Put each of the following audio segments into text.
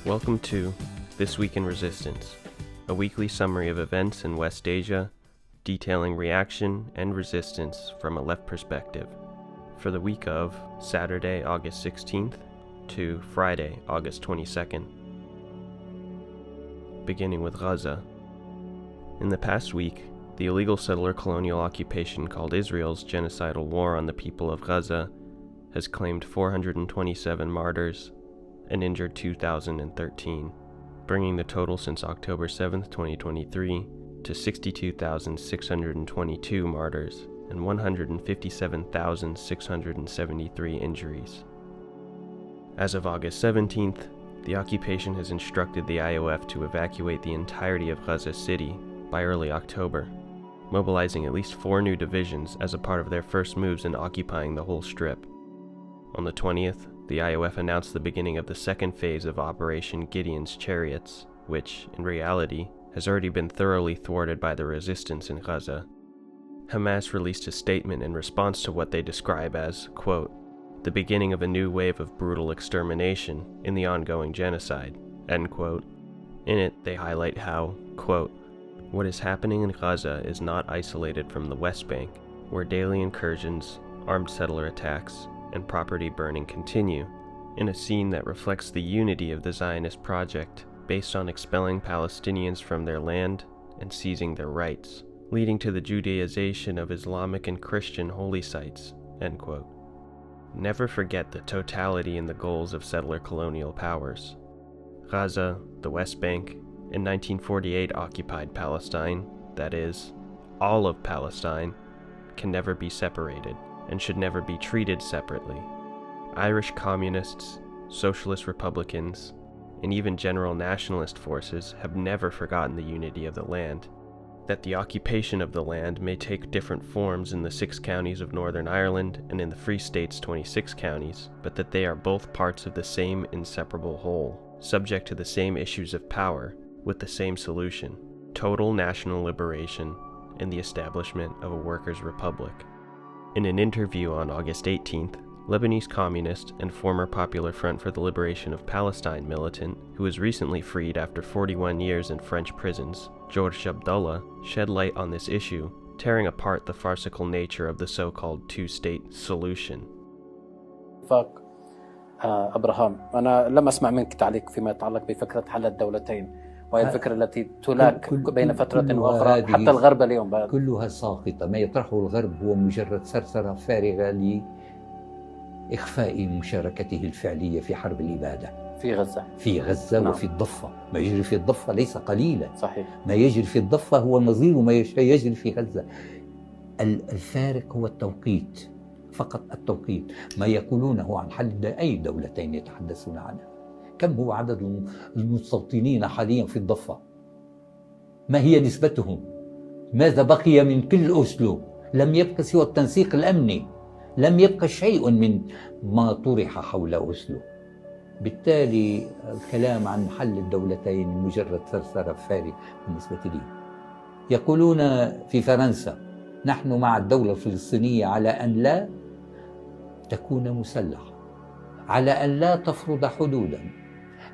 Welcome to This Week in Resistance, a weekly summary of events in West Asia, detailing reaction and resistance from a left perspective, for the week of Saturday, August 16th to Friday, August 22nd. Beginning with Gaza. In the past week, the illegal settler colonial occupation called Israel's genocidal war on the people of Gaza has claimed 427 martyrs and injured 2,013, bringing the total since October 7, 2023 to 62,622 martyrs and 157,673 injuries. As of August 17th, the occupation has instructed the IOF to evacuate the entirety of Gaza City by early October, mobilizing at least 4 new divisions as a part of their first moves in occupying the whole strip. On the 20th, the IOF announced the beginning of the second phase of Operation Gideon's Chariots, which, in reality, has already been thoroughly thwarted by the resistance in Gaza. Hamas released a statement in response to what they describe as, quote, the beginning of a new wave of brutal extermination in the ongoing genocide, end quote. In it, they highlight how, quote, what is happening in Gaza is not isolated from the West Bank, where daily incursions, armed settler attacks, and property burning continue, in a scene that reflects the unity of the Zionist project based on expelling Palestinians from their land and seizing their rights, leading to the Judaization of Islamic and Christian holy sites, end quote. Never forget the totality and the goals of settler colonial powers. Gaza, the West Bank, and 1948 occupied Palestine, that is, all of Palestine, can never be separated and should never be treated separately. Irish communists, socialist Republicans, and even general nationalist forces have never forgotten the unity of the land, that the occupation of the land may take different forms in the 6 counties of Northern Ireland and in the Free State's 26 counties, but that they are both parts of the same inseparable whole, subject to the same issues of power, with the same solution: total national liberation and the establishment of a workers' republic. In an interview on August 18th, Lebanese communist and former Popular Front for the Liberation of Palestine militant, who was recently freed after 41 years in French prisons, Georges Abdallah, shed light on this issue, tearing apart the farcical nature of the so-called two-state solution. أبراهام، أنا لم أسمع منك تعليق فيما يتعلق بفكرة حل الدولتين، وهي الفكرة التي تلاك بين فترة وأخرى حتى الغرب اليوم. كلها ساقطة. ما يطرحه الغرب هو مجرد ثرثرة فارغة لإخفاء مشاركته الفعلية في حرب الإبادة في غزة نعم. وفي الضفة. ما يجري في الضفة ليس قليلا. صحيح. ما يجري في الضفة هو نظير ما يجري في غزة. الفارق هو التوقيت، فقط التوقيت. ما يقولونه عن حل أي دولتين يتحدثون عنها. كم هو عدد المستوطنين حاليا في الضفة؟ ما هي نسبتهم؟ ماذا بقي من كل أوسلو؟ لم يبقى سوى التنسيق الأمني، لم يبقى شيء من ما طرح حول أوسلو. بالتالي الكلام عن حل الدولتين مجرد ثرثرة فارغة بالنسبة لي. يقولون في فرنسا نحن مع الدولة الفلسطينية على أن لا تكون مسلحة، على أن لا تفرض حدوداً،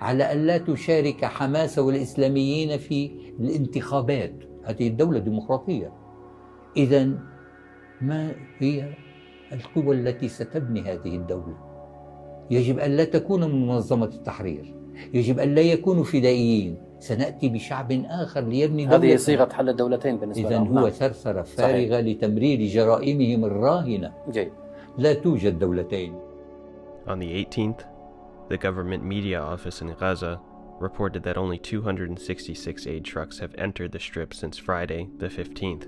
على أن لا تشارك حماس والإسلاميين في الانتخابات. هذه الدولة ديمقراطية. إذن ما هي القوى التي ستبني هذه الدولة؟ يجب أن لا تكون من منظمة التحرير، يجب أن لا يكونوا فدائيين. سنأتي بشعب آخر ليبني دولة. هذه صيغة حل الدولتين بالنسبة لهم. إذن هو ثرثرة فارغة لتمرير جرائمهم الراهنة. جيد. لا توجد دولتين. On the 18th, the government media office in Gaza reported that only 266 aid trucks have entered the strip since Friday, the 15th.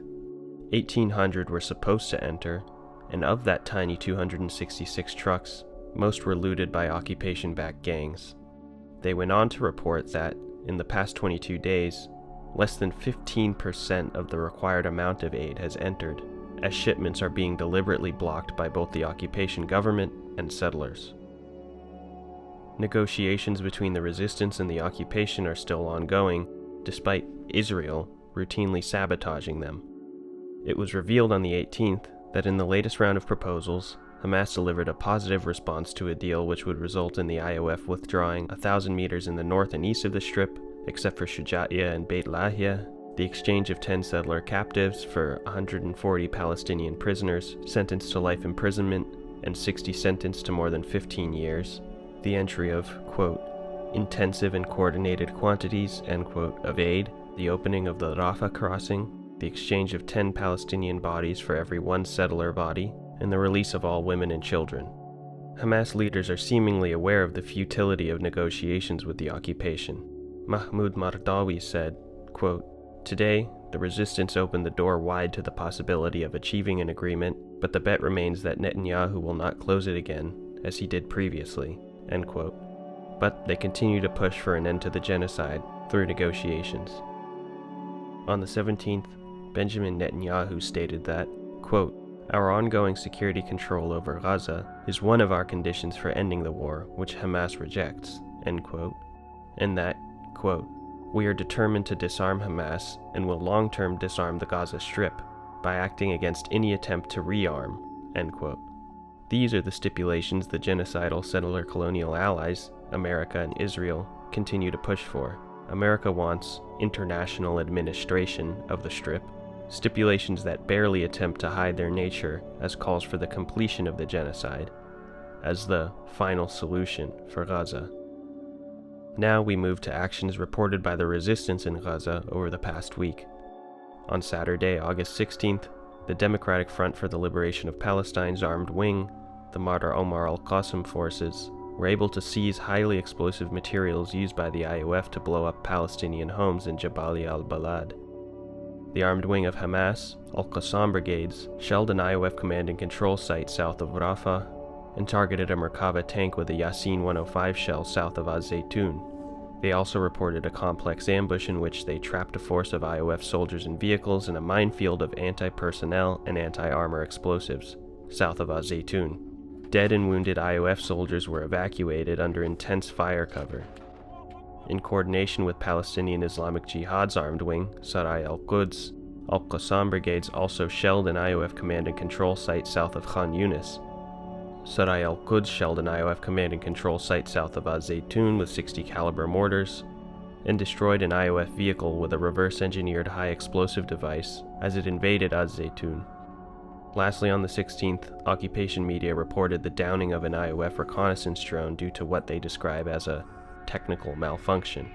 1,800 were supposed to enter, and of that tiny 266 trucks, most were looted by occupation-backed gangs. They went on to report that, in the past 22 days, less than 15% of the required amount of aid has entered, as shipments are being deliberately blocked by both the occupation government and settlers. Negotiations between the resistance and the occupation are still ongoing, despite Israel routinely sabotaging them. It was revealed on the 18th that in the latest round of proposals, Hamas delivered a positive response to a deal which would result in the IOF withdrawing 1,000 meters in the north and east of the Strip, except for Shuja'iyya and Beit Lahia, the exchange of 10 settler captives for 140 Palestinian prisoners sentenced to life imprisonment and 60 sentenced to more than 15 years, the entry of, quote, intensive and coordinated quantities, end quote, of aid, the opening of the Rafah crossing, the exchange of 10 Palestinian bodies for every 1 settler body, and the release of all women and children. Hamas leaders are seemingly aware of the futility of negotiations with the occupation. Mahmoud Mardawi said, quote, today, the resistance opened the door wide to the possibility of achieving an agreement, but the bet remains that Netanyahu will not close it again, as he did previously, end quote. But they continue to push for an end to the genocide through negotiations. On the 17th, Benjamin Netanyahu stated that, quote, our ongoing security control over Gaza is one of our conditions for ending the war, which Hamas rejects, end quote, and that, quote, we are determined to disarm Hamas and will long-term disarm the Gaza Strip by acting against any attempt to rearm, end quote. These are the stipulations the genocidal settler colonial allies, America and Israel, continue to push for. America wants international administration of the Strip, stipulations that barely attempt to hide their nature as calls for the completion of the genocide, as the final solution for Gaza. Now we move to actions reported by the resistance in Gaza over the past week. On Saturday, August 16th, the Democratic Front for the Liberation of Palestine's armed wing, the Martyr Omar al-Qassam forces, were able to seize highly explosive materials used by the IOF to blow up Palestinian homes in Jabalia al-Balad. The armed wing of Hamas, al-Qassam brigades, shelled an IOF command and control site south of Rafah and targeted a Merkava tank with a Yasin 105 shell south of Az-Zaytun. They also reported a complex ambush in which they trapped a force of IOF soldiers and vehicles in a minefield of anti-personnel and anti-armor explosives south of Az-Zaytun. Dead and wounded IOF soldiers were evacuated under intense fire cover. In coordination with Palestinian Islamic Jihad's armed wing, Sarai al-Quds, al-Qassam brigades also shelled an IOF command and control site south of Khan Yunis. Sarai al-Quds shelled an IOF command and control site south of Az-Zaytun with 60 caliber mortars, and destroyed an IOF vehicle with a reverse-engineered high-explosive device as it invaded Az-Zaytun. Lastly, on the 16th, occupation media reported the downing of an IOF reconnaissance drone due to what they describe as a technical malfunction.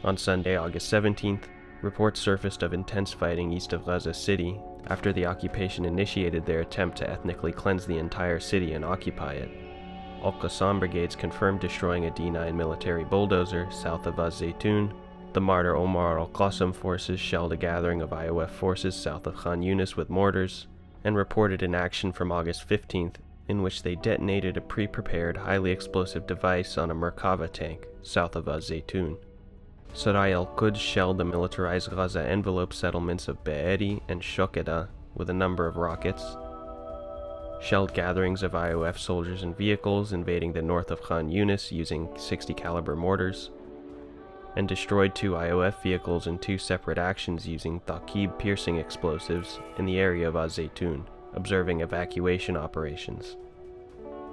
On Sunday, August 17th, reports surfaced of intense fighting east of Gaza City after the occupation initiated their attempt to ethnically cleanse the entire city and occupy it. Al-Qassam brigades confirmed destroying a D9 military bulldozer south of Az-Zaytun. The Martyr Omar al-Qassam forces shelled a gathering of IOF forces south of Khan Yunis with mortars, and reported an action from August 15th in which they detonated a pre-prepared highly explosive device on a Merkava tank south of Az-Zaytun. Sarai al-Quds shelled the militarized Gaza envelope settlements of Be'eri and Shokeda with a number of rockets, shelled gatherings of IOF soldiers and vehicles invading the north of Khan Yunis using 60 caliber mortars, and destroyed 2 IOF vehicles in 2 separate actions using Thaqib piercing explosives in the area of Az-Zaytun, observing evacuation operations.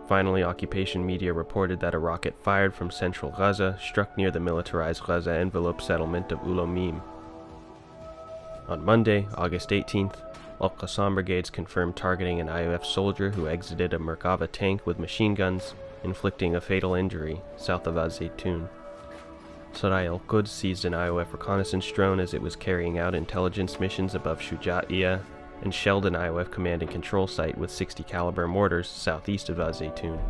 Finally, occupation media reported that a rocket fired from central Gaza struck near the militarized Gaza envelope settlement of Ulomim. On Monday, August 18th, al-Qassam brigades confirmed targeting an IOF soldier who exited a Merkava tank with machine guns, inflicting a fatal injury south of Az-Zaytun. Sarai al-Quds seized an IOF reconnaissance drone as it was carrying out intelligence missions above Shuja'iyya, and shelled an IOF command and control site with 60 caliber mortars southeast of Az-Zaytun.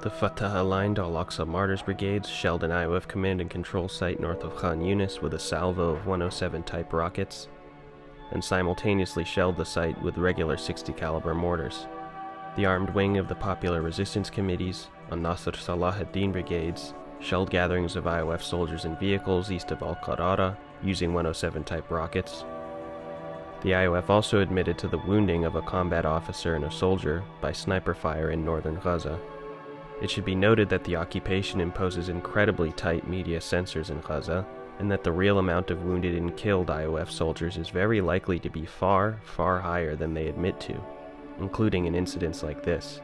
The Fatah-aligned Al-Aqsa Martyrs brigades shelled an IOF command and control site north of Khan Yunis with a salvo of 107 type rockets, and simultaneously shelled the site with regular 60 caliber mortars. The armed wing of the Popular Resistance Committees, Al-Nasr Salah ad-Din brigades, shelled gatherings of IOF soldiers and vehicles east of Al-Qarara using 107 type rockets. The IOF also admitted to the wounding of a combat officer and a soldier by sniper fire in northern Gaza. It should be noted that the occupation imposes incredibly tight media censors in Gaza, and that the real amount of wounded and killed IOF soldiers is very likely to be far, far higher than they admit to. including in incidents like this.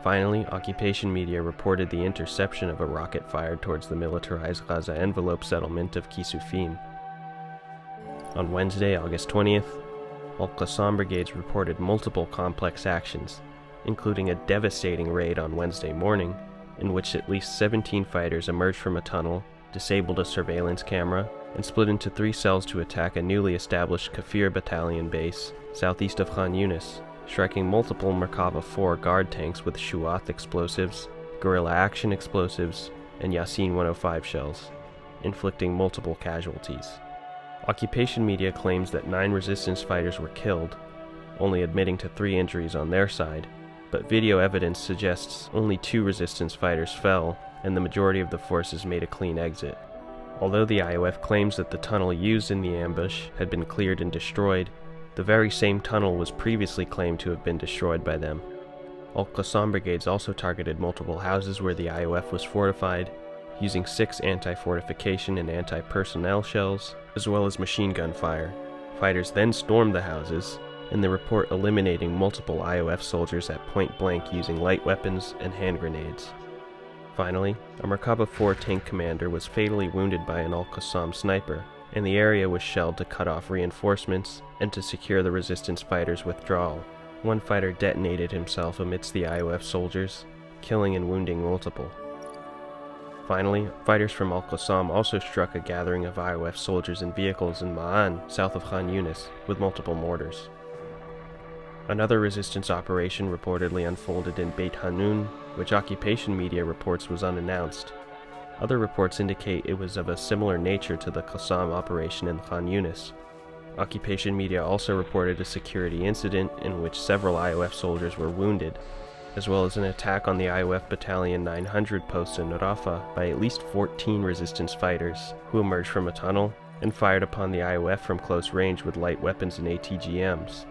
Finally, occupation media reported the interception of a rocket fired towards the militarized Gaza envelope settlement of Kisufim. On Wednesday, August 20th, al-Qassam brigades reported multiple complex actions, including a devastating raid on Wednesday morning, in which at least 17 fighters emerged from a tunnel, disabled a surveillance camera, and split into 3 cells to attack a newly established Kafir battalion base southeast of Khan Yunis, striking multiple Merkava 4 guard tanks with Shuath explosives, guerrilla action explosives, and Yasin 105 shells, inflicting multiple casualties. Occupation media claims that 9 resistance fighters were killed, only admitting to 3 injuries on their side, but video evidence suggests only 2 resistance fighters fell, and the majority of the forces made a clean exit. Although the IOF claims that the tunnel used in the ambush had been cleared and destroyed, the very same tunnel was previously claimed to have been destroyed by them. Al-Qassam brigades also targeted multiple houses where the IOF was fortified, using 6 anti-fortification and anti-personnel shells, as well as machine gun fire. Fighters then stormed the houses, and they report eliminating multiple IOF soldiers at point blank using light weapons and hand grenades. Finally, a Merkava 4 tank commander was fatally wounded by an al-Qassam sniper, and the area was shelled to cut off reinforcements and to secure the resistance fighters' withdrawal. One fighter detonated himself amidst the IOF soldiers, killing and wounding multiple. Finally, fighters from al-Qassam also struck a gathering of IOF soldiers and vehicles in Ma'an, south of Khan Yunis, with multiple mortars. Another resistance operation reportedly unfolded in Beit Hanun, which occupation media reports was unannounced. Other reports indicate it was of a similar nature to the Qassam operation in Khan Yunis. Occupation media also reported a security incident in which several IOF soldiers were wounded, as well as an attack on the IOF Battalion 900 post in Rafah by at least 14 resistance fighters, who emerged from a tunnel and fired upon the IOF from close range with light weapons and ATGMs.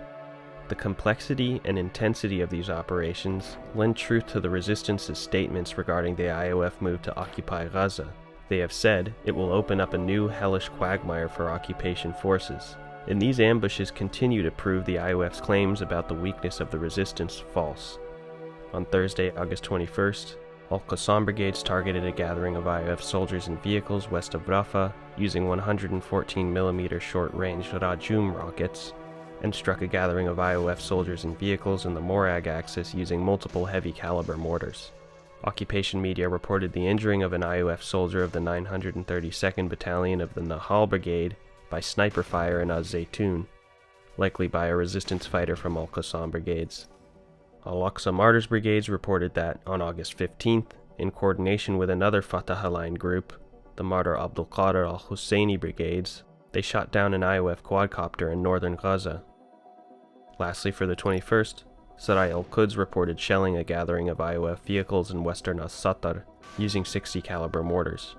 The complexity and intensity of these operations lend truth to the resistance's statements regarding the IOF move to occupy Gaza. They have said it will open up a new hellish quagmire for occupation forces, and these ambushes continue to prove the IOF's claims about the weakness of the resistance false. On Thursday, August 21st, al-Qassam brigades targeted a gathering of IOF soldiers and vehicles west of Rafah using 114mm short-range Rajum rockets, and struck a gathering of IOF soldiers and vehicles in the Morag axis using multiple heavy-caliber mortars. Occupation media reported the injuring of an IOF soldier of the 932nd Battalion of the Nahal Brigade by sniper fire in Az-Zaytun, likely by a resistance fighter from al-Qassam brigades. Al-Aqsa Martyrs brigades reported that, on August 15th, in coordination with another Fatah-aligned group, the Martyr Abdul Qadir al-Husseini brigades, they shot down an IOF quadcopter in northern Gaza. Lastly, for the 21st, Sarai al-Quds reported shelling a gathering of IOF vehicles in western As-Satar using 60 caliber mortars.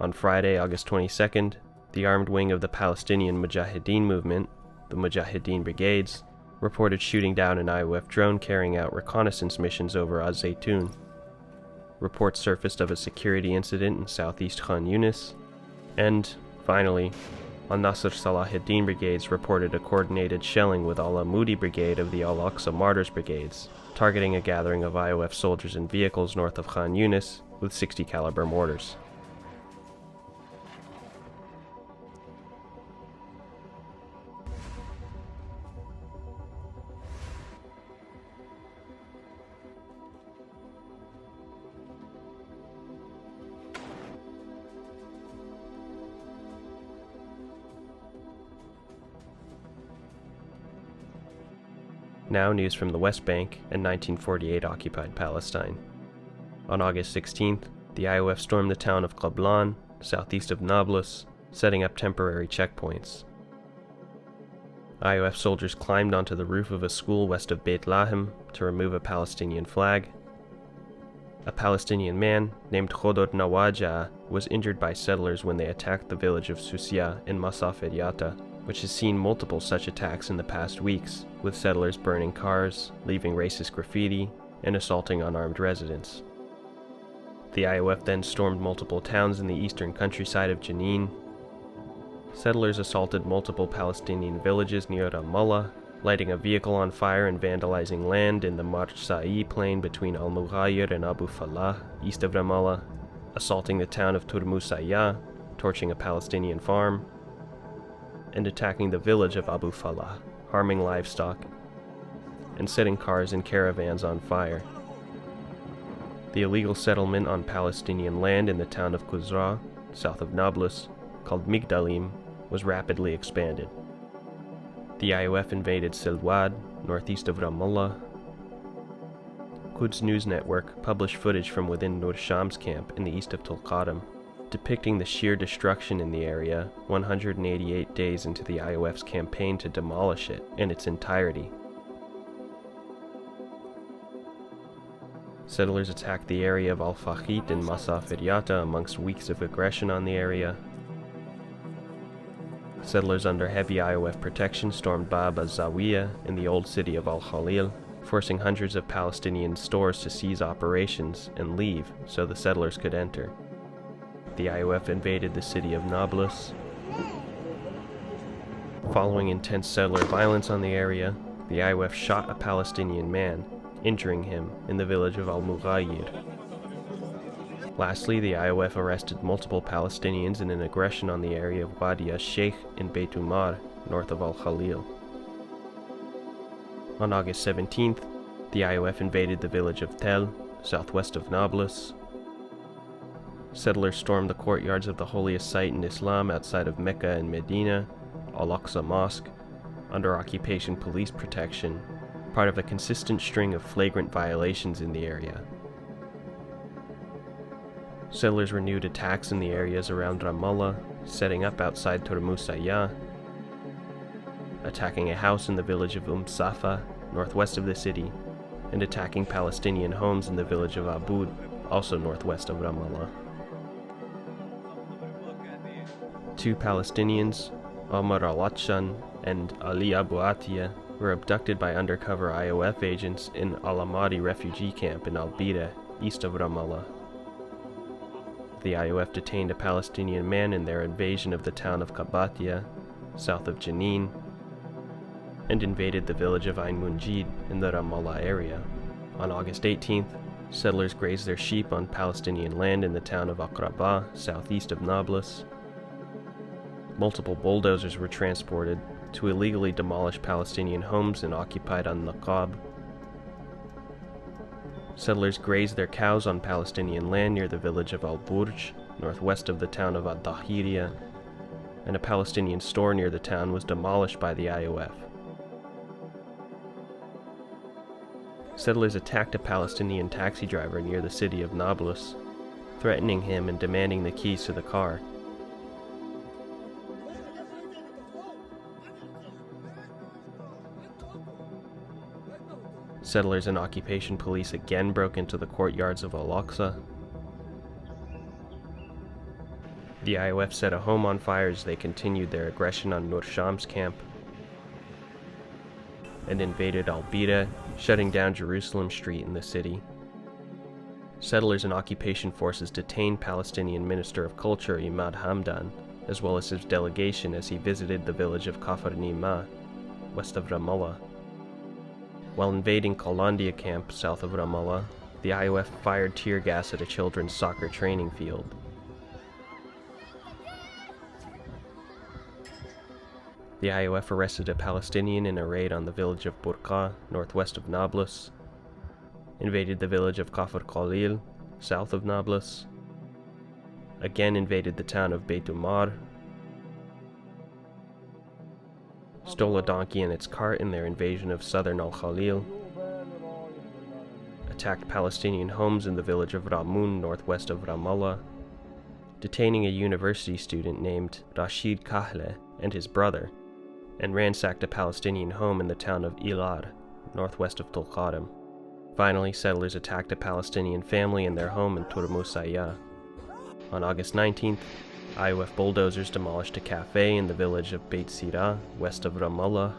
On Friday, August 22nd, the armed wing of the Palestinian Mujahideen movement, the Mujahideen Brigades, reported shooting down an IOF drone carrying out reconnaissance missions over Az-Zaytun. Reports surfaced of a security incident in southeast Khan Yunis, and, finally, al-Nasr Salahuddin brigades reported a coordinated shelling with al-Amudi brigade of the Al-Aqsa Martyrs brigades, targeting a gathering of IOF soldiers and vehicles north of Khan Yunis with 60 caliber mortars. Now news from the West Bank and 1948 occupied Palestine. On August 16th, the IOF stormed the town of Qablan, southeast of Nablus, setting up temporary checkpoints. IOF soldiers climbed onto the roof of a school west of Beit Lahem to remove a Palestinian flag. A Palestinian man named Khodod Nawaja was injured by settlers when they attacked the village of Susia in Masaf Yatta, which has seen multiple such attacks in the past weeks, with settlers burning cars, leaving racist graffiti, and assaulting unarmed residents. The IOF then stormed multiple towns in the eastern countryside of Jenin. Settlers assaulted multiple Palestinian villages near Ramallah, lighting a vehicle on fire and vandalizing land in the Marsa'i plain between al-Mughayyir and Abu Falah, east of Ramallah, assaulting the town of Turmusaya, torching a Palestinian farm, and attacking the village of Abu Falah, harming livestock, and setting cars and caravans on fire. The illegal settlement on Palestinian land in the town of Quzra, south of Nablus, called Migdalim, was rapidly expanded. The IOF invaded Silwad, northeast of Ramallah. Quds News Network published footage from within Nur Shams camp in the east of Tulqadam, depicting the sheer destruction in the area 188 days into the IOF's campaign to demolish it in its entirety. Settlers attacked the area of Al-Fakhit and Masafiryata amongst weeks of aggression on the area. Settlers under heavy IOF protection stormed Bab az-Zawiya in the old city of Al-Khalil, forcing hundreds of Palestinian stores to cease operations and leave so the settlers could enter. The IOF invaded the city of Nablus. Following intense settler violence on the area, the IOF shot a Palestinian man, injuring him in the village of al-Mughayyir. Lastly, the IOF arrested multiple Palestinians in an aggression on the area of Wadi al-Sheikh in Beit Umar, north of Al-Khalil. On August 17th, the IOF invaded the village of Tel, southwest of Nablus. Settlers stormed the courtyards of the holiest site in Islam outside of Mecca and Medina, Al-Aqsa Mosque, under occupation police protection, part of a consistent string of flagrant violations in the area. Settlers renewed attacks in the areas around Ramallah, setting up outside Turmusaya, attacking a house in the village of Safa, northwest of the city, and attacking Palestinian homes in the village of Abud, also northwest of Ramallah. 2 Palestinians, Omar al-Atshan and Ali Abu Atiyah, were abducted by undercover IOF agents in Al-Amadi refugee camp in Al-Bida, east of Ramallah. The IOF detained a Palestinian man in their invasion of the town of Qabatia, south of Jenin, and invaded the village of Ain Munjid in the Ramallah area. On August 18th, settlers grazed their sheep on Palestinian land in the town of Aqraba, southeast of Nablus. Multiple bulldozers were transported to illegally demolish Palestinian homes and occupied al-Naqab. Settlers grazed their cows on Palestinian land near the village of Al-Burj, northwest of the town of Al-Dahiriya, and a Palestinian store near the town was demolished by the IOF. Settlers attacked a Palestinian taxi driver near the city of Nablus, threatening him and demanding the keys to the car. Settlers and occupation police again broke into the courtyards of Al-Aqsa. The IOF set a home on fire as they continued their aggression on Nur Shams camp and invaded Al-Bida, shutting down Jerusalem Street in the city. Settlers and occupation forces detained Palestinian Minister of Culture Imad Hamdan, as well as his delegation as he visited the village of Kafr Nima, west of Ramallah. While invading Qalandia camp south of Ramallah, the IOF fired tear gas at a children's soccer training field. The IOF arrested a Palestinian in a raid on the village of Burqa, northwest of Nablus, invaded the village of Kafr Khalil, south of Nablus, again invaded the town of Beit Umar, stole a donkey and its cart in their invasion of southern Al-Khalil, attacked Palestinian homes in the village of Ramun, northwest of Ramallah, detaining a university student named Rashid Kahle and his brother, and ransacked a Palestinian home in the town of Ilar, northwest of Tulqadam. Finally, settlers attacked a Palestinian family in their home in Turmusaya. On August 19th, IOF bulldozers demolished a cafe in the village of Beit Sira, west of Ramallah.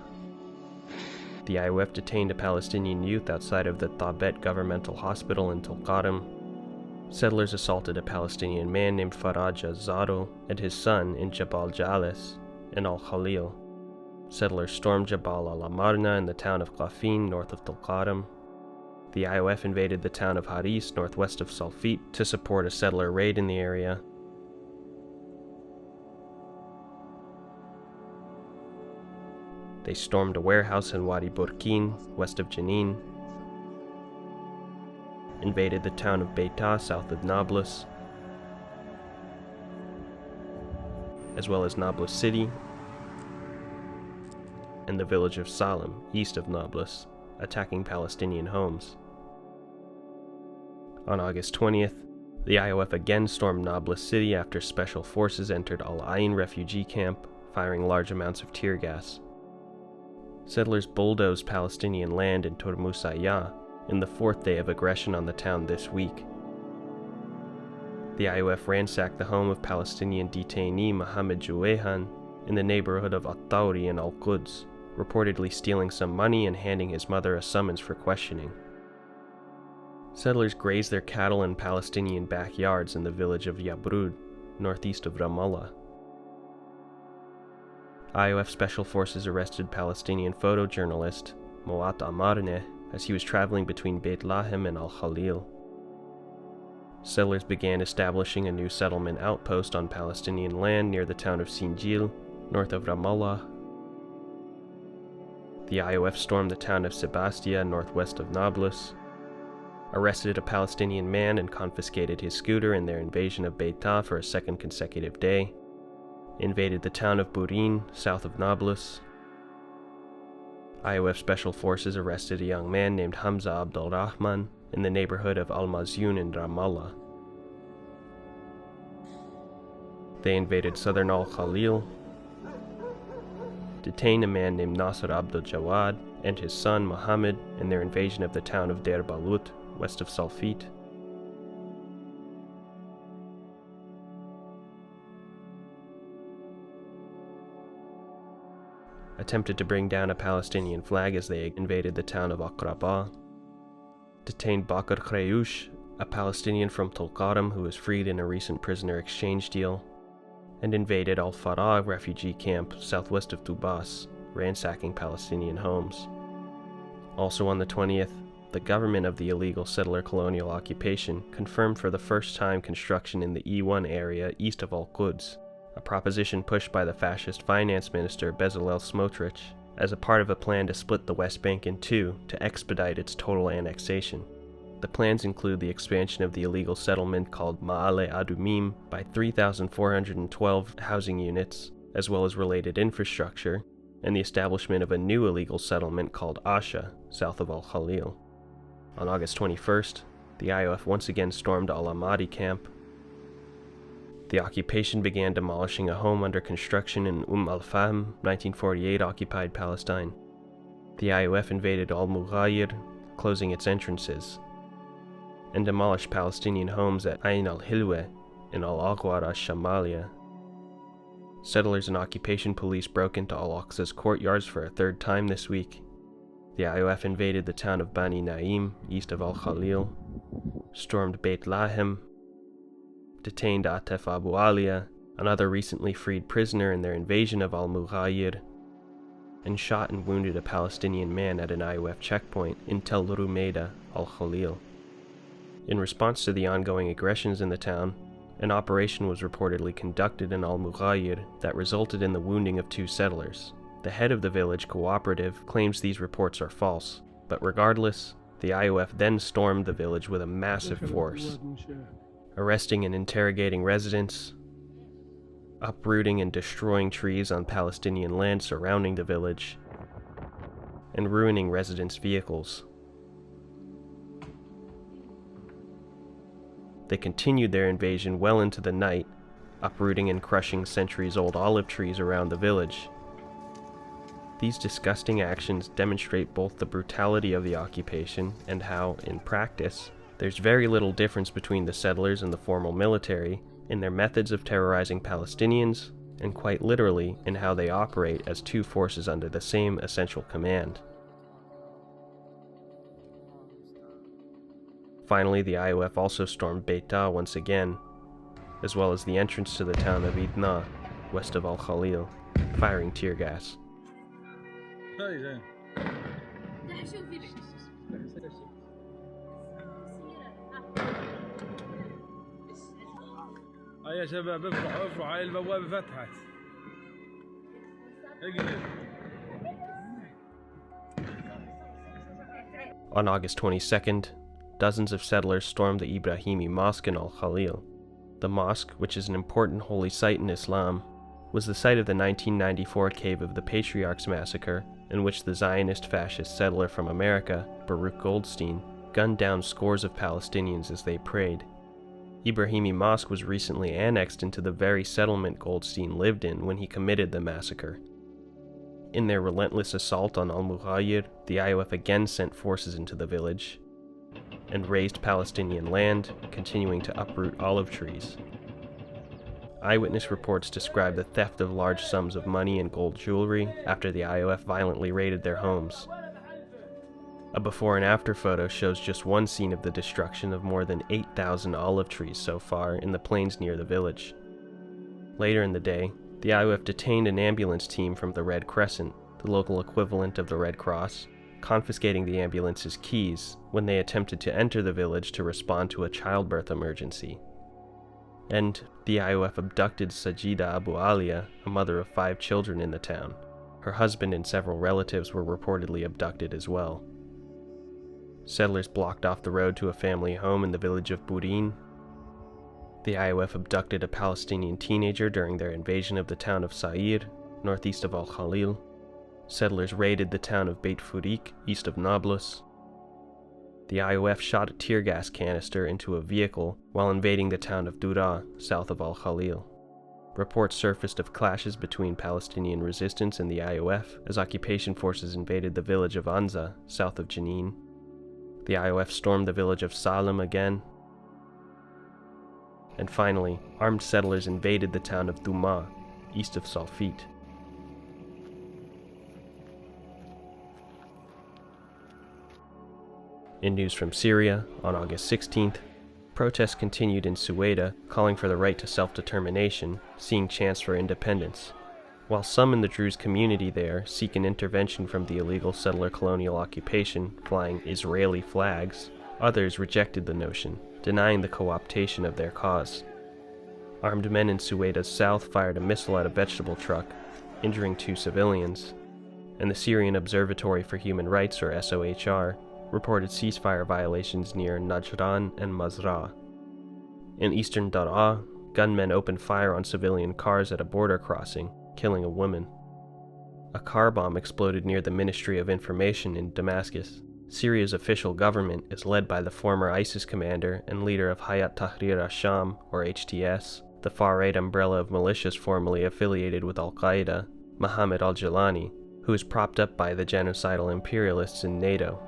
The IOF detained a Palestinian youth outside of the Tabet Governmental Hospital in Tulqadam. Settlers assaulted a Palestinian man named Faraj Az-Zaro and his son in Jabal Jales in Al-Khalil. settlers stormed Jabal al-Amarna in the town of Qafin, north of Tulqaram. The IOF invaded the town of Haris, northwest of Salfit, to support a settler raid in the area. They stormed a warehouse in Wadi Burkin, west of Jenin, invaded the town of Beita, south of Nablus, as well as Nablus city, and the village of Salem, east of Nablus, attacking Palestinian homes. On August 20th, the IOF again stormed Nablus city after special forces entered Al-Ain refugee camp, firing large amounts of tear gas. Settlers bulldozed Palestinian land in Turmusaya in the fourth day of aggression on the town this week. The IOF ransacked the home of Palestinian detainee Mohammed Jouehan in the neighborhood of At-Tawri in Al-Quds, reportedly stealing some money and handing his mother a summons for questioning. Settlers grazed their cattle in Palestinian backyards in the village of Yabrud, northeast of Ramallah. IOF Special Forces arrested Palestinian photojournalist Moat Amarneh as he was traveling between Beit Lahem and Al-Khalil. Settlers began establishing a new settlement outpost on Palestinian land near the town of Sinjil, north of Ramallah. The IOF stormed the town of Sebastia, northwest of Nablus, arrested a Palestinian man and confiscated his scooter in their invasion of Beita for a second consecutive day, invaded the town of Burin, south of Nablus. IOF Special Forces arrested a young man named Hamza Abdul Rahman in the neighborhood of Al-Mazyun in Ramallah. They invaded southern Al-Khalil, detained a man named Nasser Abdul Jawad and his son Muhammad in their invasion of the town of Deir Balut, west of Salfit. Attempted to bring down a Palestinian flag as they invaded the town of Aqraba, detained Bakr Krayush, a Palestinian from Tulqaram who was freed in a recent prisoner exchange deal, and invaded Al-Farah refugee camp southwest of Tubas, ransacking Palestinian homes. Also on the 20th, the government of the illegal settler colonial occupation confirmed for the first time construction in the E1 area east of Al-Quds, a proposition pushed by the fascist finance minister Bezalel Smotrich as a part of a plan to split the West Bank in two to expedite its total annexation. The plans include the expansion of the illegal settlement called Ma'ale Adumim by 3,412 housing units, as well as related infrastructure, and the establishment of a new illegal settlement called Asha, south of Al-Khalil. On August 21st, the IOF once again stormed Al-Amadi camp. The occupation began demolishing a home under construction in al-Fahm, 1948 occupied Palestine. The IOF invaded al-Mughayyir, closing its entrances, and demolished Palestinian homes at Ain al-Hilwe in al-Aghwar al-Shamalia. Settlers and occupation police broke into Al-Aqsa's courtyards for a third time this week. The IOF invaded the town of Bani Naim, east of Al-Khalil, stormed Beit Lahem, detained Atef Abu Alia, another recently freed prisoner in their invasion of al-Mughayyir, and shot and wounded a Palestinian man at an IOF checkpoint in Tel Rumeida, Al-Khalil. In response to the ongoing aggressions in the town, an operation was reportedly conducted in al-Mughayyir that resulted in the wounding of 2 settlers. The head of the village cooperative claims these reports are false, but regardless, the IOF then stormed the village with a massive force, arresting and interrogating residents, uprooting and destroying trees on Palestinian land surrounding the village, and ruining residents' vehicles. They continued their invasion well into the night, uprooting and crushing centuries-old olive trees around the village. These disgusting actions demonstrate both the brutality of the occupation and how, in practice, there's very little difference between the settlers and the formal military in their methods of terrorizing Palestinians, and quite literally in how they operate as 2 forces under the same essential command. Finally, the IOF also stormed Beita once again, as well as the entrance to the town of Idna, west of Al-Khalil, firing tear gas. يا شباب افرحوا هاي البوابة فتحت. On August 22nd, dozens of settlers stormed the Ibrahimi Mosque in Al-Khalil. The mosque, which is an important holy site in Islam, was the site of the 1994 Cave of the Patriarchs massacre, in which the Zionist fascist settler from America, Baruch Goldstein, gunned down scores of Palestinians as they prayed. Ibrahimi Mosque was recently annexed into the very settlement Goldstein lived in when he committed the massacre. In their relentless assault on al-Mughayyir, the IOF again sent forces into the village and razed Palestinian land, continuing to uproot olive trees. Eyewitness reports describe the theft of large sums of money and gold jewelry after the IOF violently raided their homes. A before and after photo shows just one scene of the destruction of more than 8,000 olive trees so far in the plains near the village. Later in the day, the IOF detained an ambulance team from the Red Crescent, the local equivalent of the Red Cross, confiscating the ambulance's keys when they attempted to enter the village to respond to a childbirth emergency. And the IOF abducted Sajida Abu Alia, a mother of 5 children in the town. Her husband and several relatives were reportedly abducted as well. Settlers blocked off the road to a family home in the village of Burin. The IOF abducted a Palestinian teenager during their invasion of the town of Sa'ir, northeast of Al-Khalil. Settlers raided the town of Beit Furik, east of Nablus. The IOF shot a tear gas canister into a vehicle while invading the town of Dura, south of Al-Khalil. Reports surfaced of clashes between Palestinian resistance and the IOF as occupation forces invaded the village of Anza, south of Jenin. The IOF stormed the village of Salem again. And finally, armed settlers invaded the town of Duma, east of Salfit. In news from Syria, on August 16th, protests continued in Suwaida, calling for the right to self-determination, seeing chance for independence. While some in the Druze community there seek an intervention from the illegal settler colonial occupation flying Israeli flags, others rejected the notion, denying the co-optation of their cause. Armed men in Suwaida's south fired a missile at a vegetable truck, injuring 2 civilians, and the Syrian Observatory for Human Rights, or SOHR, reported ceasefire violations near Najran and Mazra. In eastern Daraa, gunmen opened fire on civilian cars at a border crossing, killing a woman. A car bomb exploded near the Ministry of Information in Damascus. Syria's official government is led by the former ISIS commander and leader of Hayat Tahrir al-Sham, or HTS, the far-right umbrella of militias formerly affiliated with al-Qaeda, Mohammed al-Jilani, who is propped up by the genocidal imperialists in NATO.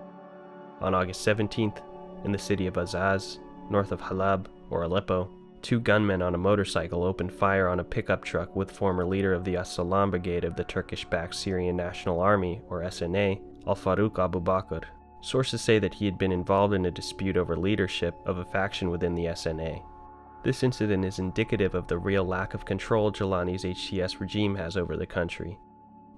On August 17th, in the city of Azaz, north of Halab, or Aleppo, 2 gunmen on a motorcycle opened fire on a pickup truck with former leader of the As-Salam Brigade of the Turkish-backed Syrian National Army, or SNA, Al-Farouq Abu Bakr. Sources say that he had been involved in a dispute over leadership of a faction within the SNA. This incident is indicative of the real lack of control Jilani's HTS regime has over the country.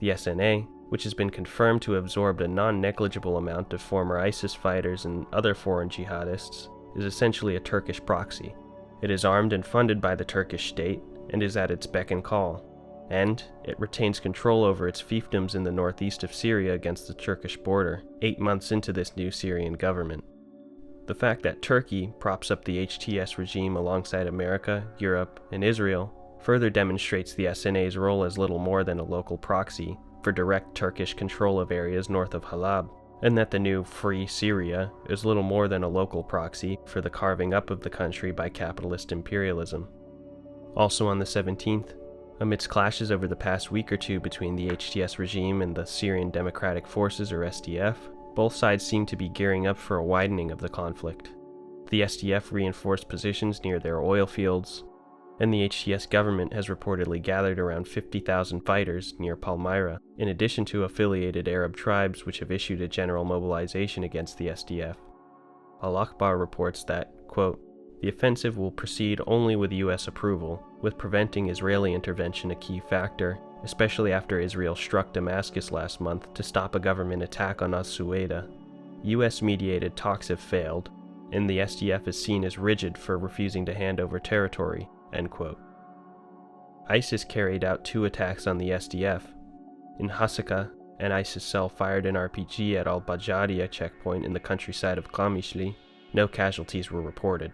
The SNA, which has been confirmed to have absorbed a non-negligible amount of former ISIS fighters and other foreign jihadists, is essentially a Turkish proxy. It is armed and funded by the Turkish state and is at its beck and call, and it retains control over its fiefdoms in the northeast of Syria against the Turkish border, 8 months into this new Syrian government. The fact that Turkey props up the HTS regime alongside America, Europe, and Israel further demonstrates the SNA's role as little more than a local proxy for direct Turkish control of areas north of Halab, and that the new Free Syria is little more than a local proxy for the carving up of the country by capitalist imperialism. Also on the 17th, amidst clashes over the past week or two between the HTS regime and the Syrian Democratic Forces, or SDF, both sides seem to be gearing up for a widening of the conflict. The SDF reinforced positions near their oil fields, and the HTS government has reportedly gathered around 50,000 fighters near Palmyra, in addition to affiliated Arab tribes which have issued a general mobilization against the SDF. Al-Akhbar reports that, quote, "The offensive will proceed only with U.S. approval, with preventing Israeli intervention a key factor, especially after Israel struck Damascus last month to stop a government attack on al-Suwaida. US-mediated talks have failed, and the SDF is seen as rigid for refusing to hand over territory, end quote. ISIS carried out 2 attacks on the SDF. In Hasaka, an ISIS cell fired an RPG at al-Bajadia checkpoint in the countryside of Qamishli. No casualties were reported.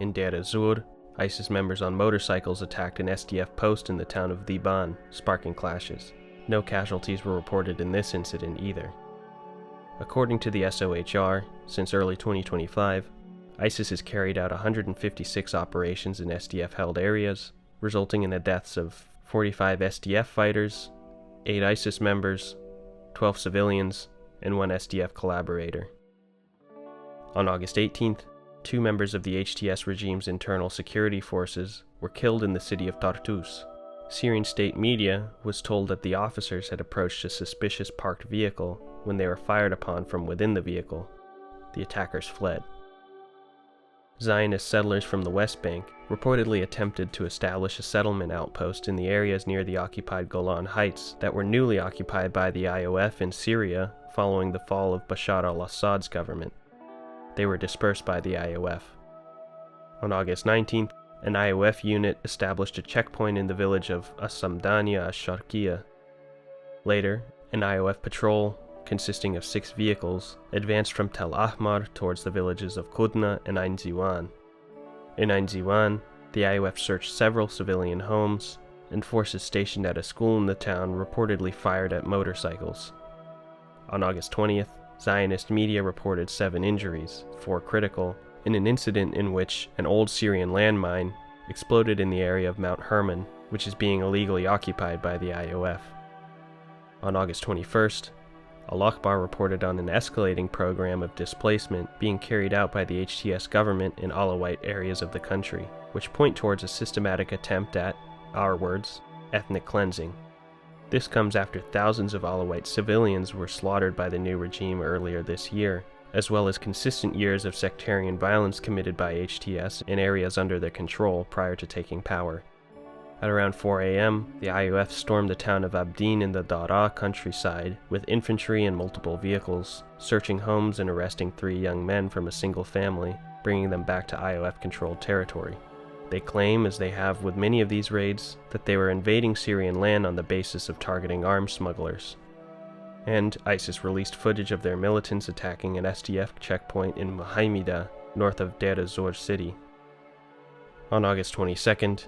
In Deir ez-Zor, ISIS members on motorcycles attacked an SDF post in the town of Dhiban, sparking clashes. No casualties were reported in this incident either. According to the SOHR, since early 2025, ISIS has carried out 156 operations in SDF-held areas, resulting in the deaths of 45 SDF fighters, 8 ISIS members, 12 civilians, and 1 SDF collaborator. On August 18th, 2 members of the HTS regime's internal security forces were killed in the city of Tartus. Syrian state media was told that the officers had approached a suspicious parked vehicle when they were fired upon from within the vehicle. The attackers fled. Zionist settlers from the West Bank reportedly attempted to establish a settlement outpost in the areas near the occupied Golan Heights that were newly occupied by the IOF in Syria following the fall of Bashar al-Assad's government. They were dispersed by the IOF. On August 19th, an IOF unit established a checkpoint in the village of As-Samdaniya Ash-Sharqiya. Later, an IOF patrol, consisting of 6 vehicles, advanced from Tel Ahmar towards the villages of Qudna and Ain Ziwan. In Ain Ziwan, the IOF searched several civilian homes, and forces stationed at a school in the town reportedly fired at motorcycles. On August 20th, Zionist media reported 7 injuries, 4 critical, in an incident in which an old Syrian landmine exploded in the area of Mount Hermon, which is being illegally occupied by the IOF. On August 21st, Al-Akhbar reported on an escalating program of displacement being carried out by the HTS government in Alawite areas of the country, which point towards a systematic attempt at, our words, ethnic cleansing. This comes after thousands of Alawite civilians were slaughtered by the new regime earlier this year, as well as consistent years of sectarian violence committed by HTS in areas under their control prior to taking power. At around 4 a.m., the IOF stormed the town of Abdin in the Daraa countryside with infantry and multiple vehicles, searching homes and arresting 3 young men from a single family, bringing them back to IOF-controlled territory. They claim, as they have with many of these raids, that they were invading Syrian land on the basis of targeting arms smugglers. And ISIS released footage of their militants attacking an SDF checkpoint in Muhammida, north of Deir ez-Zor city. On August 22nd,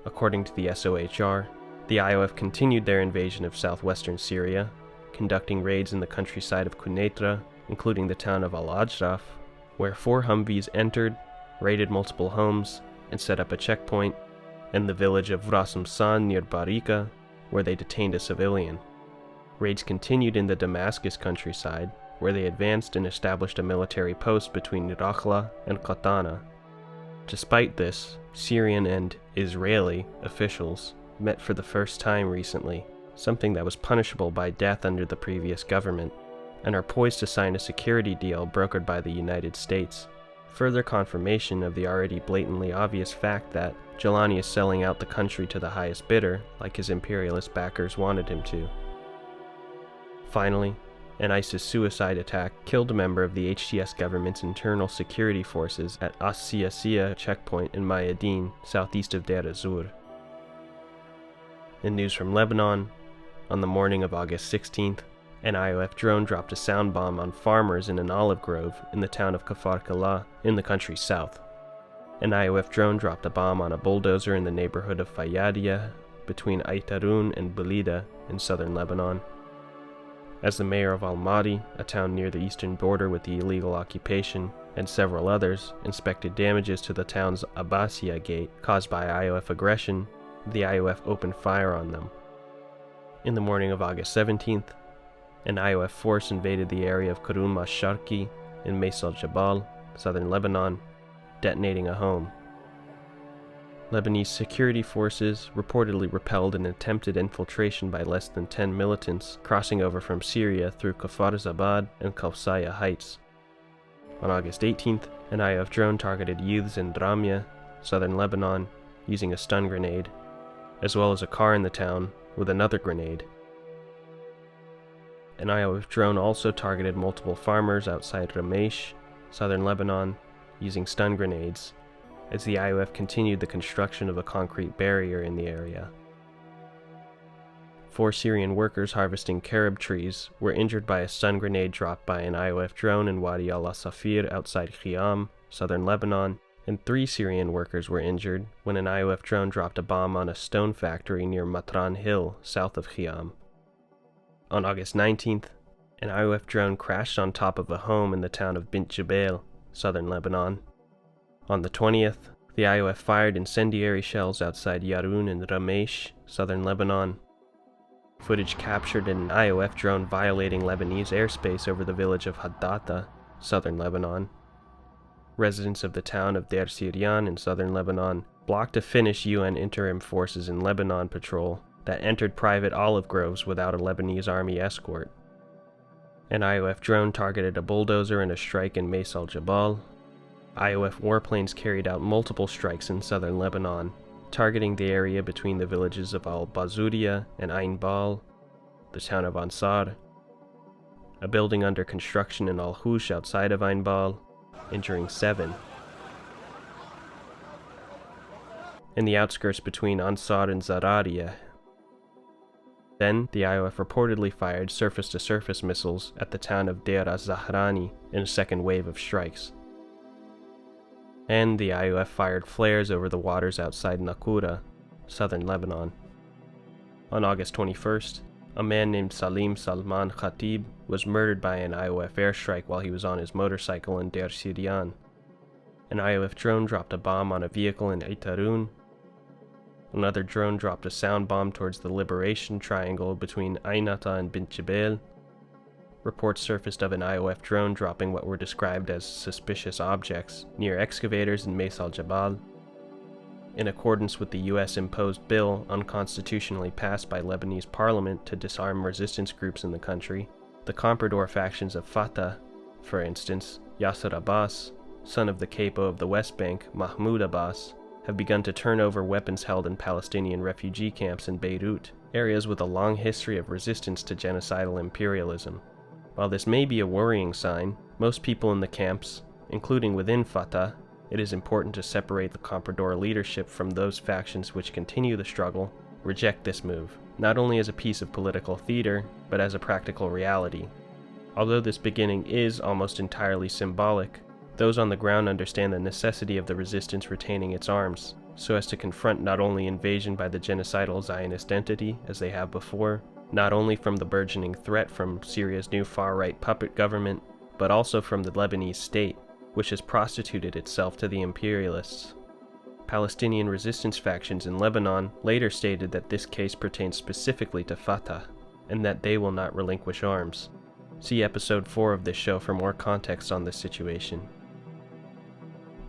according to the SOHR, the IOF continued their invasion of southwestern Syria, conducting raids in the countryside of Quneitra, including the town of Al-Ajraf, where 4 Humvees entered, raided multiple homes, and set up a checkpoint, and the village of Ras Msan near Barika, where they detained a civilian. Raids continued in the Damascus countryside, where they advanced and established a military post between Rakhla and Qatana. Despite this, Syrian and Israeli officials met for the first time recently, something that was punishable by death under the previous government, and are poised to sign a security deal brokered by the United States. Further confirmation of the already blatantly obvious fact that Jelani is selling out the country to the highest bidder, like his imperialist backers wanted him to. Finally, an ISIS suicide attack killed a member of the HTS government's internal security forces at As-Siyasiya checkpoint in Mayadeen, southeast of Deir ez-Zor. In news from Lebanon, on the morning of August 16th, an IOF drone dropped a sound bomb on farmers in an olive grove in the town of Kafar Kala in the country's south. An IOF drone dropped a bomb on a bulldozer in the neighborhood of Fayyadiyah between Aitarun and Belida in southern Lebanon. As the mayor of Al-Madi, a town near the eastern border with the illegal occupation, and several others inspected damages to the town's Abbasiyah gate caused by IOF aggression, the IOF opened fire on them. In the morning of August 17th, an IOF force invaded the area of Karum Ash-Sharqi in Mays al-Jabal, southern Lebanon, detonating a home. Lebanese security forces reportedly repelled an attempted infiltration by less than 10 militants crossing over from Syria through Kafar Zabad and Qawsaya Heights. On August 18th, an IOF drone targeted youths in Dramya, southern Lebanon, using a stun grenade. as well as a car in the town with another grenade. An IOF drone also targeted multiple farmers outside Ramesh, southern Lebanon, using stun grenades, as the IOF continued the construction of a concrete barrier in the area. 4 Syrian workers harvesting carob trees were injured by a stun grenade dropped by an IOF drone in Wadi al-Asafir outside Khiam, southern Lebanon, and 3 Syrian workers were injured when an IOF drone dropped a bomb on a stone factory near Matran Hill, south of Khiam. On August 19th, an IOF drone crashed on top of a home in the town of Bint Jbeil, southern Lebanon. On the 20th, the IOF fired incendiary shells outside Yarun and Ramesh, southern Lebanon. Footage captured an IOF drone violating Lebanese airspace over the village of Haddata, southern Lebanon. Residents of the town of Deir Syrian in southern Lebanon blocked a Finnish UN interim forces in Lebanon patrol that entered private olive groves without a Lebanese army escort. An IOF drone targeted a bulldozer in a strike in Mays al-Jabal. IOF warplanes carried out multiple strikes in southern Lebanon, targeting the area between the villages of al-Bazuria and Ain Bal, the town of Ansar, a building under construction in al-Hush outside of Ain Bal, injuring 7. In the outskirts between Ansar and Zararia. Then, the IOF reportedly fired surface-to-surface missiles at the town of Deir az-Zahrani in a second wave of strikes. And the IOF fired flares over the waters outside Naqoura, southern Lebanon. On August 21st, a man named Salim Salman Khatib was murdered by an IOF airstrike while he was on his motorcycle in Deir Syrian. An IOF drone dropped a bomb on a vehicle in Itarun. Another drone dropped a sound bomb towards the Liberation Triangle between Ainata and Bint Jbeil. Reports surfaced of an IOF drone dropping what were described as suspicious objects near excavators in Mays al-Jabal. In accordance with the US-imposed bill unconstitutionally passed by Lebanese parliament to disarm resistance groups in the country, the comprador factions of Fatah, for instance, Yasser Abbas, son of the capo of the West Bank, Mahmoud Abbas, have begun to turn over weapons held in Palestinian refugee camps in Beirut, areas with a long history of resistance to genocidal imperialism. While this may be a worrying sign, most people in the camps, including within Fatah, it is important to separate the comprador leadership from those factions which continue the struggle, reject this move, not only as a piece of political theater, but as a practical reality. Although this beginning is almost entirely symbolic, those on the ground understand the necessity of the resistance retaining its arms, so as to confront not only invasion by the genocidal Zionist entity, as they have before, not only from the burgeoning threat from Syria's new far-right puppet government, but also from the Lebanese state, which has prostituted itself to the imperialists. Palestinian resistance factions in Lebanon later stated that this case pertains specifically to Fatah, and that they will not relinquish arms. See episode 4 of this show for more context on this situation.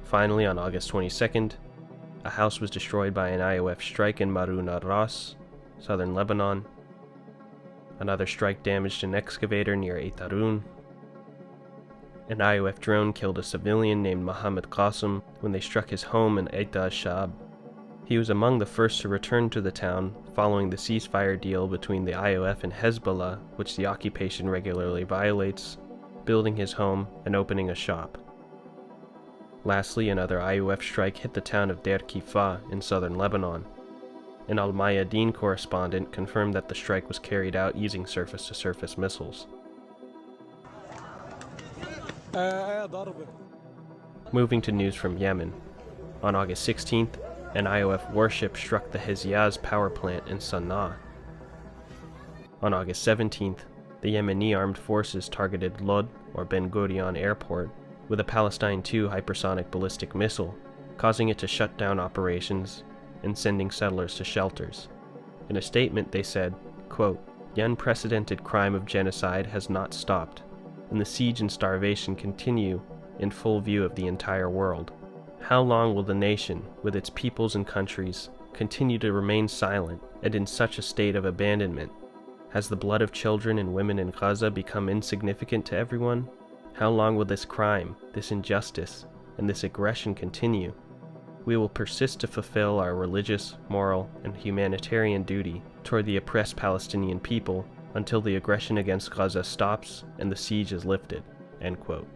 Finally, on August 22nd, a house was destroyed by an IOF strike in Marun al-Ras, southern Lebanon. Another strike damaged an excavator near Eitarun. An IOF drone killed a civilian named Mohammed Qasim when they struck his home in Eita al-Shab. He was among the first to return to the town following the ceasefire deal between the IOF and Hezbollah, which the occupation regularly violates, building his home and opening a shop. Lastly, another IOF strike hit the town of Deir Kifa in southern Lebanon. An Al-Mayadeen correspondent confirmed that the strike was carried out using surface-to-surface missiles. Moving to news from Yemen. On August 16th, an IOF warship struck the Hejaz power plant in Sana'a. On August 17th, the Yemeni armed forces targeted Lod, or Ben Gurion Airport, with a Palestine II hypersonic ballistic missile, causing it to shut down operations and sending settlers to shelters. In a statement, they said, quote, "The unprecedented crime of genocide has not stopped, and the siege and starvation continue in full view of the entire world. How long will the nation, with its peoples and countries, continue to remain silent and in such a state of abandonment? Has the blood of children and women in Gaza become insignificant to everyone? How long will this crime, this injustice, and this aggression continue? we will persist to fulfill our religious, moral, and humanitarian duty toward the oppressed Palestinian people until the aggression against Gaza stops and the siege is lifted." End quote.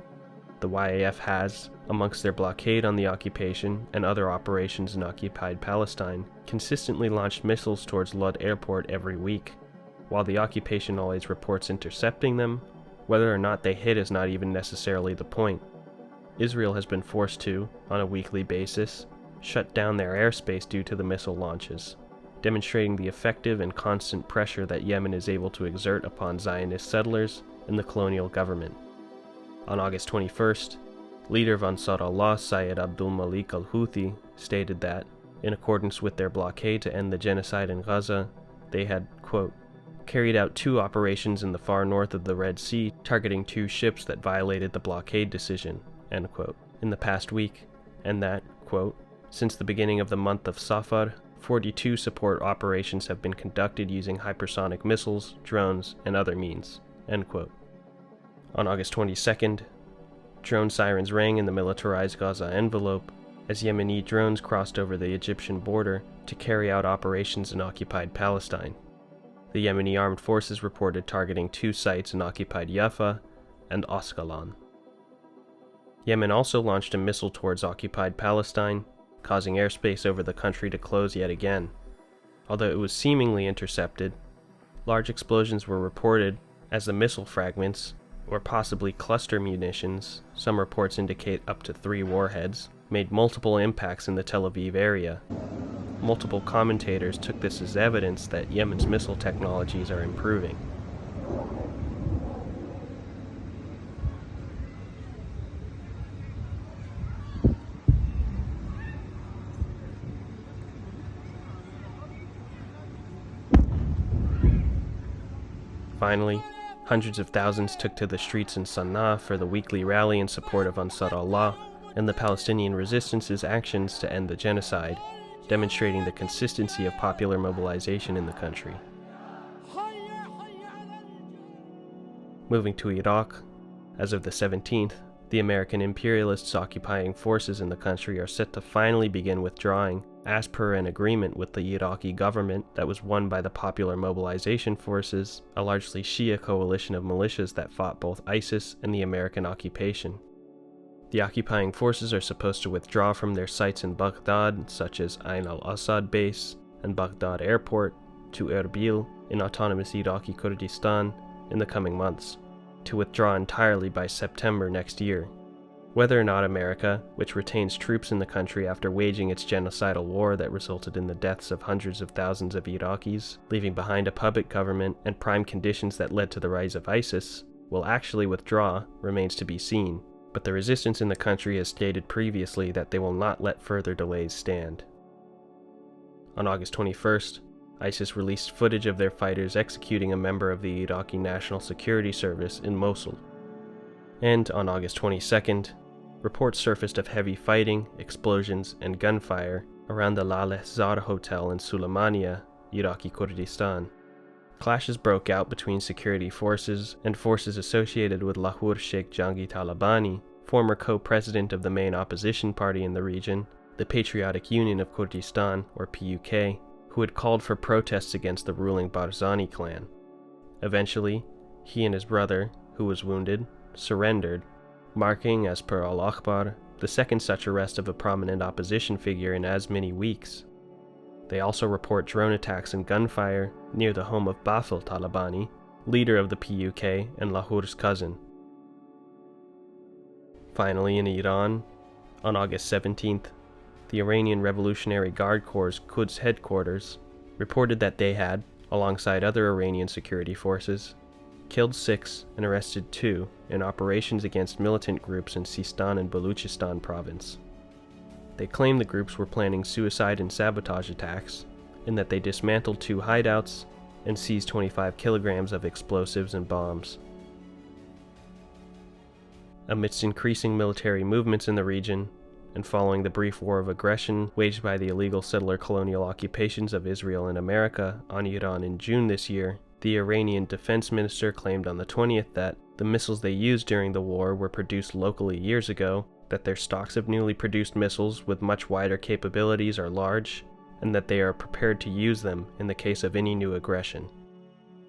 The YAF has, amongst their blockade on the occupation and other operations in occupied Palestine, consistently launched missiles towards Lod airport every week. While the occupation always reports intercepting them, whether or not they hit is not even necessarily the point. Israel has been forced to, on a weekly basis, shut down their airspace due to the missile launches, demonstrating the effective and constant pressure that Yemen is able to exert upon Zionist settlers and the colonial government. On August 21st, leader of Ansar Allah Syed Abdul Malik al-Houthi stated that, in accordance with their blockade to end the genocide in Gaza, they had, quote, carried out 2 operations in the far north of the Red Sea targeting 2 ships that violated the blockade decision, end quote, in the past week, and that, quote, since the beginning of the month of Safar, 42 support operations have been conducted using hypersonic missiles, drones, and other means, end quote. On August 22nd, drone sirens rang in the militarized Gaza envelope as Yemeni drones crossed over the Egyptian border to carry out operations in occupied Palestine. The Yemeni armed forces reported targeting 2 sites in occupied Jaffa and Asqalon. Yemen also launched a missile towards occupied Palestine, causing airspace over the country to close yet again. Although it was seemingly intercepted, large explosions were reported as the missile fragments, or possibly cluster munitions, some reports indicate up to 3 warheads, made multiple impacts in the Tel Aviv area. Multiple commentators took this as evidence that Yemen's missile technologies are improving. Finally, hundreds of thousands took to the streets in Sana'a for the weekly rally in support of Ansar Allah and the Palestinian resistance's actions to end the genocide, demonstrating the consistency of popular mobilization in the country. Moving to Iraq, as of the 17th, the American imperialists occupying forces in the country are set to finally begin withdrawing, as per an agreement with the Iraqi government that was won by the Popular Mobilization Forces, a largely Shia coalition of militias that fought both ISIS and the American occupation. The occupying forces are supposed to withdraw from their sites in Baghdad, such as Ain al-Assad base and Baghdad airport, to Erbil in autonomous Iraqi Kurdistan in the coming months, to withdraw entirely by September next year. Whether or not America, which retains troops in the country after waging its genocidal war that resulted in the deaths of hundreds of thousands of Iraqis, leaving behind a puppet government and prime conditions that led to the rise of ISIS, will actually withdraw remains to be seen, but the resistance in the country has stated previously that they will not let further delays stand. On August 21st, ISIS released footage of their fighters executing a member of the Iraqi National Security Service in Mosul. And on August 22nd, reports surfaced of heavy fighting, explosions, and gunfire around the Laleh Hotel in Suleimania, Iraqi Kurdistan. Clashes broke out between security forces and forces associated with Lahur Sheikh Jangi Talabani, former co-president of the main opposition party in the region, the Patriotic Union of Kurdistan, or PUK, who had called for protests against the ruling Barzani clan. Eventually, he and his brother, who was wounded, surrendered, marking, as per Al-Akhbar, the second such arrest of a prominent opposition figure in as many weeks. They also report drone attacks and gunfire near the home of Bafel Talabani, leader of the PUK and Lahur's cousin. Finally, in Iran, on August 17th, the Iranian Revolutionary Guard Corps' Quds headquarters reported that they had, alongside other Iranian security forces, killed 6 and arrested 2 in operations against militant groups in Sistan and Baluchistan province. They claimed the groups were planning suicide and sabotage attacks, and that they dismantled 2 hideouts and seized 25 kilograms of explosives and bombs. Amidst increasing military movements in the region, and following the brief war of aggression waged by the illegal settler colonial occupations of Israel and America on Iran in June this year, the Iranian defense minister claimed on the 20th that the missiles they used during the war were produced locally years ago that their stocks of newly produced missiles with much wider capabilities are large, and that they are prepared to use them in the case of any new aggression.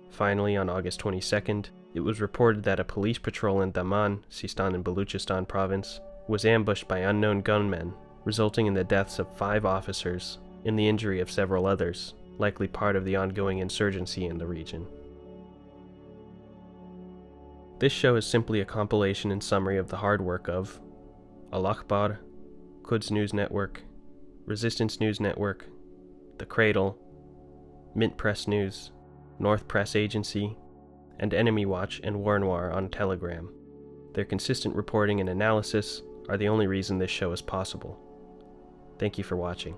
Finally, on August 22nd, it was reported that a police patrol in Daman, Sistan and Baluchistan province, was ambushed by unknown gunmen, resulting in the deaths of 5 officers and the injury of several others, likely part of the ongoing insurgency in the region. This show is simply a compilation and summary of the hard work of Al-Akhbar, Quds News Network, Resistance News Network, The Cradle, Mint Press News, North Press Agency, and Enemy Watch and War Noir on Telegram. Their consistent reporting and analysis are the only reason this show is possible. Thank you for watching.